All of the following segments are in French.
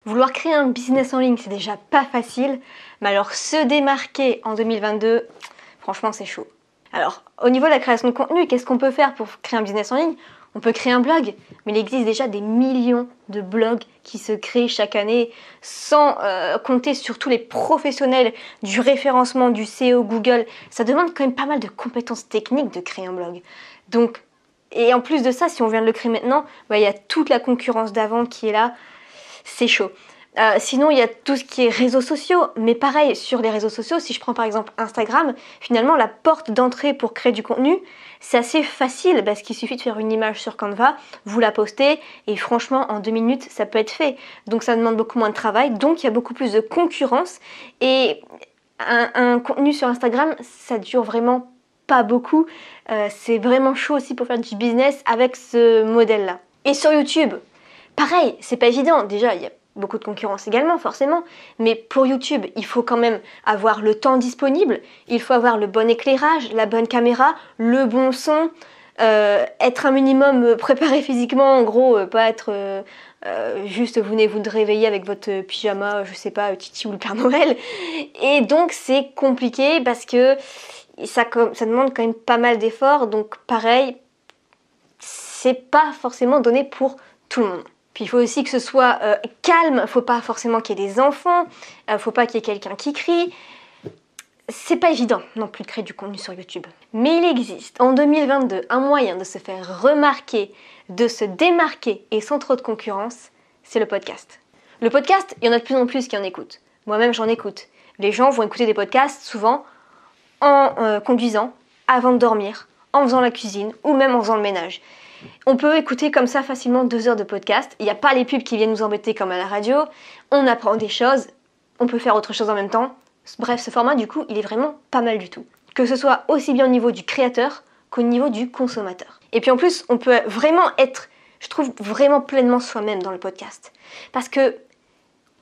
Vouloir créer un business en ligne, c'est déjà pas facile, mais alors se démarquer en 2022, franchement c'est chaud. Alors, au niveau de la création de contenu, qu'est-ce qu'on peut faire pour créer un business en ligne? On peut créer un blog, mais il existe déjà des millions de blogs qui se créent chaque année, sans compter sur tous les professionnels du référencement, du SEO, Google. Ça demande quand même pas mal de compétences techniques de créer un blog. Donc, et en plus de ça, si on vient de le créer maintenant, il y a toute la concurrence d'avant qui est là. C'est chaud. Sinon, il y a tout ce qui est réseaux sociaux. Mais pareil, sur les réseaux sociaux, si je prends par exemple Instagram, finalement, la porte d'entrée pour créer du contenu, c'est assez facile parce qu'il suffit de faire une image sur Canva, vous la postez et franchement, en 2 minutes, ça peut être fait. Donc, ça demande beaucoup moins de travail. Donc, il y a beaucoup plus de concurrence. Et un contenu sur Instagram, ça dure vraiment pas beaucoup. C'est vraiment chaud aussi pour faire du business avec ce modèle-là. Et sur YouTube, pareil, c'est pas évident. Déjà, il y a beaucoup de concurrence également, forcément. Mais pour YouTube, il faut quand même avoir le temps disponible. Il faut avoir le bon éclairage, la bonne caméra, le bon son. Être un minimum préparé physiquement, en gros, pas être juste vous venez vous réveiller avec votre pyjama, je sais pas, Titi ou le Père Noël. Et donc, c'est compliqué parce que ça demande quand même pas mal d'efforts. Donc, pareil, c'est pas forcément donné pour tout le monde. Puis il faut aussi que ce soit calme, faut pas forcément qu'il y ait des enfants, faut pas qu'il y ait quelqu'un qui crie. C'est pas évident non plus de créer du contenu sur YouTube. Mais il existe en 2022 un moyen de se faire remarquer, de se démarquer et sans trop de concurrence, c'est le podcast. Le podcast, il y en a de plus en plus qui en écoutent. Moi-même j'en écoute. Les gens vont écouter des podcasts souvent en conduisant, avant de dormir, en faisant la cuisine ou même en faisant le ménage. On peut écouter comme ça facilement 2 heures de podcast. Il n'y a pas les pubs qui viennent nous embêter comme à la radio. On apprend des choses. On peut faire autre chose en même temps. Bref, ce format, du coup, il est vraiment pas mal du tout. Que ce soit aussi bien au niveau du créateur qu'au niveau du consommateur. Et puis en plus, on peut vraiment être, je trouve, vraiment pleinement soi-même dans le podcast. Parce que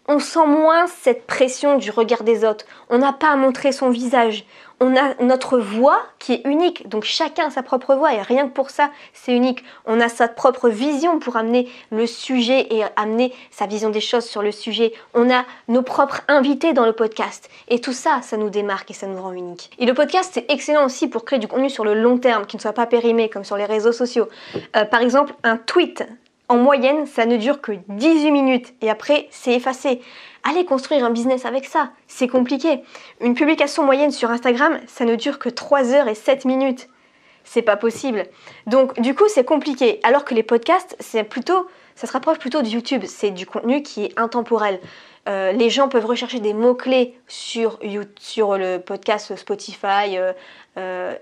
on sent moins cette pression du regard des autres. On n'a pas à montrer son visage. On a notre voix qui est unique. Donc chacun a sa propre voix et rien que pour ça, c'est unique. On a sa propre vision pour amener le sujet et amener sa vision des choses sur le sujet. On a nos propres invités dans le podcast. Et tout ça, ça nous démarque et ça nous rend unique. Et le podcast, c'est excellent aussi pour créer du contenu sur le long terme, qui ne soit pas périmé comme sur les réseaux sociaux. Par exemple, un tweet. En moyenne, ça ne dure que 18 minutes et après, c'est effacé. Allez construire un business avec ça, c'est compliqué. Une publication moyenne sur Instagram, ça ne dure que 3 heures et 7 minutes. C'est pas possible. Donc, du coup, c'est compliqué. Alors que les podcasts, ça se rapproche plutôt de YouTube. C'est du contenu qui est intemporel. Les gens peuvent rechercher des mots-clés sur le podcast Spotify,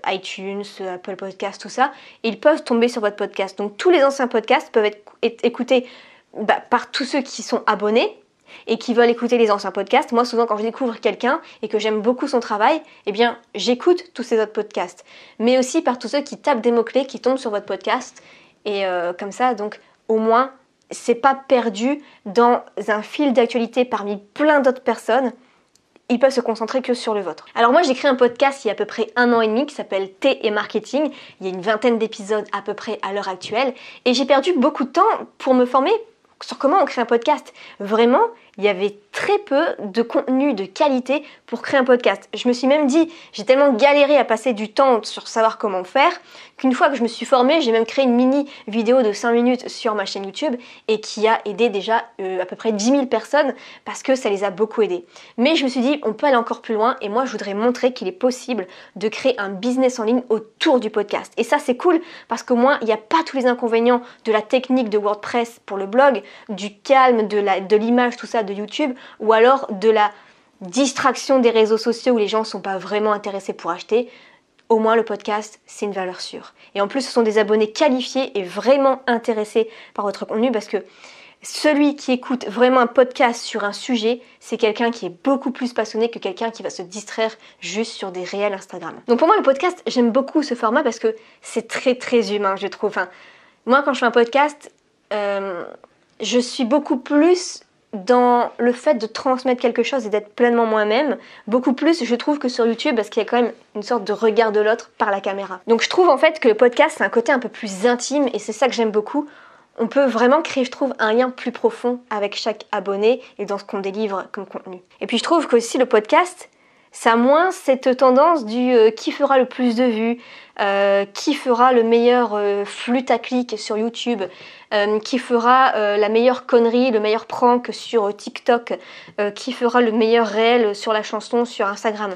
iTunes, Apple Podcast, tout ça. Et ils peuvent tomber sur votre podcast. Donc tous les anciens podcasts peuvent être écoutés par tous ceux qui sont abonnés et qui veulent écouter les anciens podcasts. Moi, souvent, quand je découvre quelqu'un et que j'aime beaucoup son travail, eh bien, j'écoute tous ces autres podcasts. Mais aussi par tous ceux qui tapent des mots-clés, qui tombent sur votre podcast. Et comme ça, donc, au moins, c'est pas perdu dans un fil d'actualité parmi plein d'autres personnes. Ils peuvent se concentrer que sur le vôtre. Alors moi, j'ai créé un podcast il y a à peu près 1 an et demi qui s'appelle Thé et Marketing. Il y a une 20aine d'épisodes à peu près à l'heure actuelle. Et j'ai perdu beaucoup de temps pour me former sur comment on crée un podcast. Vraiment, il y avait très peu de contenu de qualité pour créer un podcast. Je me suis même dit, j'ai tellement galéré à passer du temps sur savoir comment faire, qu'une fois que je me suis formée, j'ai même créé une mini vidéo de 5 minutes sur ma chaîne YouTube et qui a aidé déjà à peu près 10 000 personnes parce que ça les a beaucoup aidés. Mais je me suis dit, on peut aller encore plus loin et moi je voudrais montrer qu'il est possible de créer un business en ligne autour du podcast. Et ça c'est cool parce qu'au moins il n'y a pas tous les inconvénients de la technique de WordPress pour le blog, du calme, de l'image, tout ça de YouTube, ou alors de la distraction des réseaux sociaux où les gens ne sont pas vraiment intéressés pour acheter. Au moins le podcast, c'est une valeur sûre. Et en plus, ce sont des abonnés qualifiés et vraiment intéressés par votre contenu parce que celui qui écoute vraiment un podcast sur un sujet, c'est quelqu'un qui est beaucoup plus passionné que quelqu'un qui va se distraire juste sur des réels Instagram. Donc pour moi, le podcast, j'aime beaucoup ce format parce que c'est très très humain, je trouve. Enfin, moi, quand je fais un podcast, je suis beaucoup plus dans le fait de transmettre quelque chose et d'être pleinement moi-même, beaucoup plus je trouve que sur YouTube parce qu'il y a quand même une sorte de regard de l'autre par la caméra. Donc je trouve en fait que le podcast c'est un côté un peu plus intime et c'est ça que j'aime beaucoup. on peut vraiment créer, je trouve, un lien plus profond avec chaque abonné et dans ce qu'on délivre comme contenu. Et puis je trouve qu'aussi le podcast, ça a moins cette tendance du qui fera le plus de vues, qui fera le meilleur flux à clic sur YouTube, qui fera la meilleure connerie, le meilleur prank sur TikTok, qui fera le meilleur réel sur la chanson sur Instagram.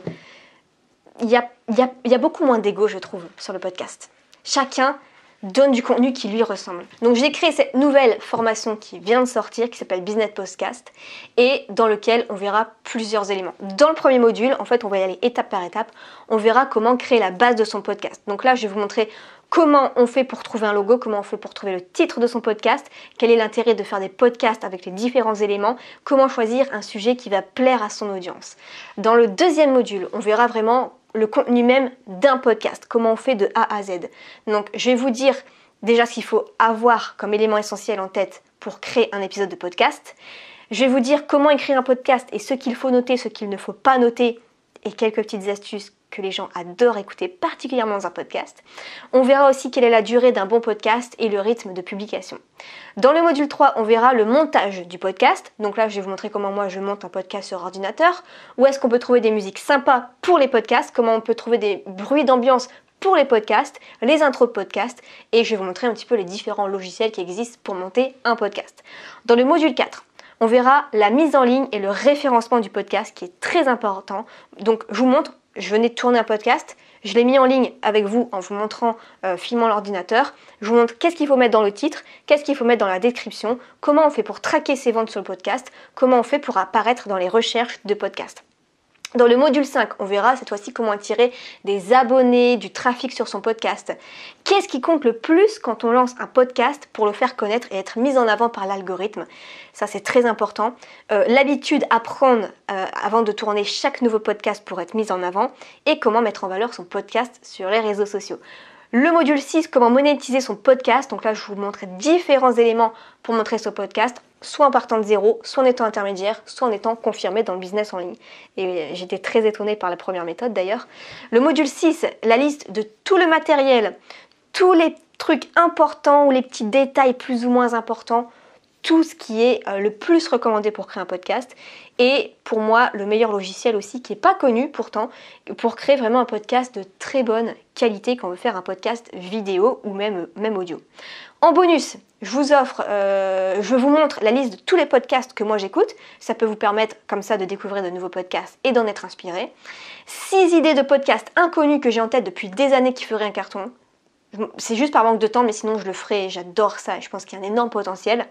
Il y a beaucoup moins d'ego, je trouve, sur le podcast. Chacun donne du contenu qui lui ressemble. Donc j'ai créé cette nouvelle formation qui vient de sortir, qui s'appelle Business Podcast, et dans lequel on verra plusieurs éléments. Dans le premier module, en fait, on va y aller étape par étape. On verra comment créer la base de son podcast. Donc là, je vais vous montrer comment on fait pour trouver un logo, comment on fait pour trouver le titre de son podcast, quel est l'intérêt de faire des podcasts avec les différents éléments, comment choisir un sujet qui va plaire à son audience. Dans le deuxième module, on verra vraiment le contenu même d'un podcast, comment on fait de A à Z. Donc je vais vous dire déjà ce qu'il faut avoir comme élément essentiel en tête pour créer un épisode de podcast. Je vais vous dire comment écrire un podcast et ce qu'il faut noter, ce qu'il ne faut pas noter et quelques petites astuces que les gens adorent écouter, particulièrement dans un podcast. On verra aussi quelle est la durée d'un bon podcast et le rythme de publication. Dans le module 3, on verra le montage du podcast. Donc là, je vais vous montrer comment moi je monte un podcast sur ordinateur. Où est-ce qu'on peut trouver des musiques sympas pour les podcasts, comment on peut trouver des bruits d'ambiance pour les podcasts, les intros de podcasts, et je vais vous montrer un petit peu les différents logiciels qui existent pour monter un podcast. Dans le module 4, on verra la mise en ligne et le référencement du podcast qui est très important. Donc je vous montre, je venais de tourner un podcast, je l'ai mis en ligne avec vous en vous montrant, filmant l'ordinateur. Je vous montre qu'est-ce qu'il faut mettre dans le titre, qu'est-ce qu'il faut mettre dans la description, comment on fait pour traquer ses ventes sur le podcast, comment on fait pour apparaître dans les recherches de podcast. Dans le module 5, on verra cette fois-ci comment attirer des abonnés, du trafic sur son podcast. Qu'est-ce qui compte le plus quand on lance un podcast pour le faire connaître et être mis en avant par l'algorithme? Ça, c'est très important. L'habitude à prendre avant de tourner chaque nouveau podcast pour être mis en avant et comment mettre en valeur son podcast sur les réseaux sociaux. Le module 6, comment monétiser son podcast. Donc là, je vous montre différents éléments pour montrer son podcast, soit en partant de zéro, soit en étant intermédiaire, soit en étant confirmé dans le business en ligne. Et j'étais très étonnée par la première méthode d'ailleurs. Le module 6, la liste de tout le matériel, tous les trucs importants ou les petits détails plus ou moins importants, tout ce qui est le plus recommandé pour créer un podcast. Et pour moi, le meilleur logiciel aussi, qui n'est pas connu pourtant, pour créer vraiment un podcast de très bonne qualité quand on veut faire un podcast vidéo ou même audio. En bonus, je vous montre la liste de tous les podcasts que moi j'écoute. Ça peut vous permettre comme ça de découvrir de nouveaux podcasts et d'en être inspiré. 6 idées de podcasts inconnus que j'ai en tête depuis des années qui feraient un carton. C'est juste par manque de temps, mais sinon je le ferai, j'adore ça et je pense qu'il y a un énorme potentiel.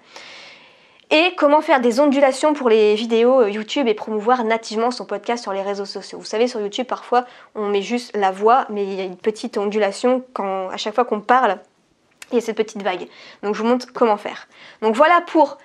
Et comment faire des ondulations pour les vidéos YouTube et promouvoir nativement son podcast sur les réseaux sociaux. Vous savez, sur YouTube, parfois, on met juste la voix, mais il y a une petite ondulation à chaque fois qu'on parle, il y a cette petite vague. Donc je vous montre comment faire. Donc voilà pour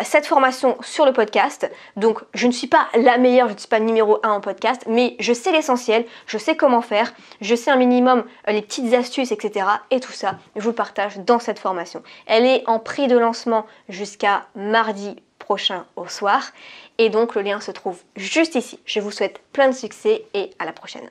cette formation sur le podcast. Donc je ne suis pas la meilleure, je ne suis pas numéro 1 en podcast, mais je sais l'essentiel, je sais comment faire, je sais un minimum les petites astuces, etc. Et tout ça, je vous le partage dans cette formation. Elle est en prix de lancement jusqu'à mardi prochain au soir. Et donc le lien se trouve juste ici. Je vous souhaite plein de succès et à la prochaine.